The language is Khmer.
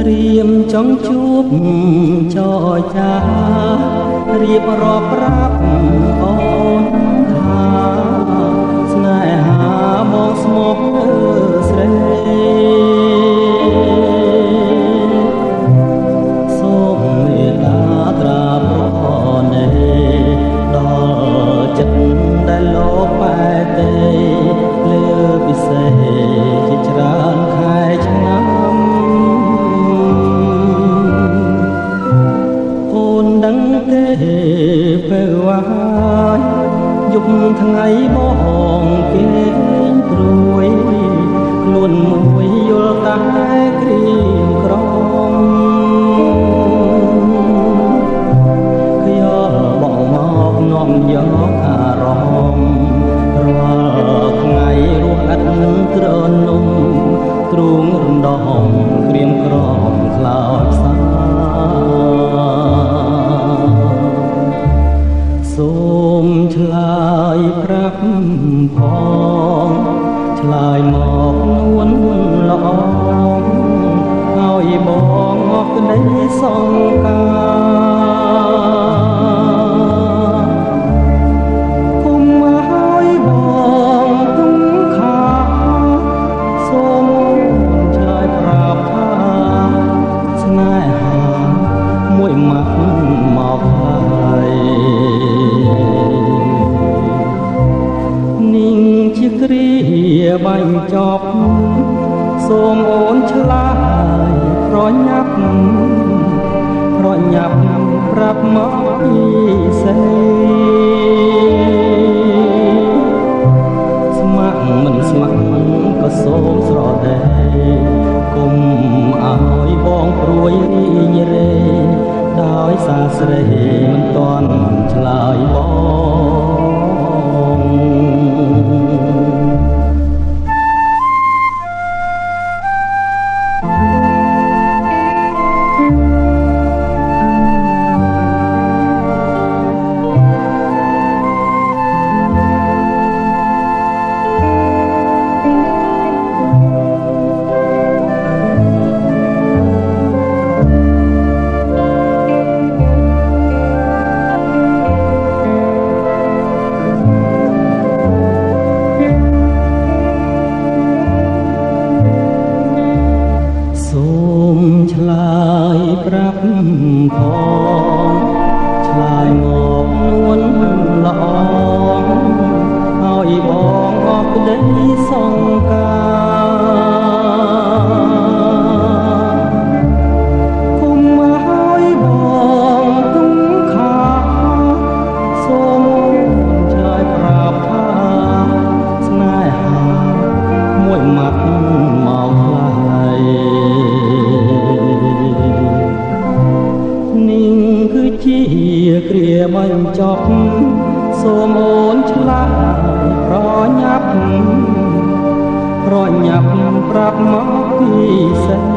ត្រៀមចង់ជួបចរចារៀបរាប់ប្រាប់អូនថាស្នេហាមកស្មុគស្រីសូមមេត្តាត្រាប្រណីដល់ចិត្តដែលលោកបែកទេលើពិសេសជាច្រើនខែឆ្នាំអូនដឹងទេពេលវាយយប់ថ្ងៃបងគេងព្រួយខ្លួនមួយយល់តែគ្រៀមក្រំខ្យល់បងមកនាំយកអារម្មណ៍រាល់ថ្ងៃរស់ឥតត្រនំទ្រូងរំដំក្រៀមក្រំខ្លោចផ្សាសូមឆ្លើយប្រាប់ផងឆ្លើយមកនួនល្អឲ្យបងមកក្តីសង្ការគុំឲ្យបងទុំខាសូមឆ្លើយប្រាប់ថាស្នេហាមួយម៉ាត់មកហើយនាងជាគ្រាបាញ់ចប់សូមអូនឆ្លើយប្រញាប់ប្រាប់មកពីសេស្ម័គ្រមិនស្ម័គ្រក៏សូមស្រដីគុំឲ្យបងព្រួយរីងរេដោយសារស្រីមិនទាន់ឆ្លើយបងឆ្លើយប្រាប់ផងឆ្លើយមកនួនល្អឲ្យបងអបក្តីសង្ការគុំឲ្យបងទុំខាសូមឆ្លើយប្រាប់ថាស្នេហាមួយម៉ាត់មកហើយ នាងគឺជាគ្រាបញ្ចប់សូមអូនឆ្លើយប្រញាប់ប្រាប់មកពីសេ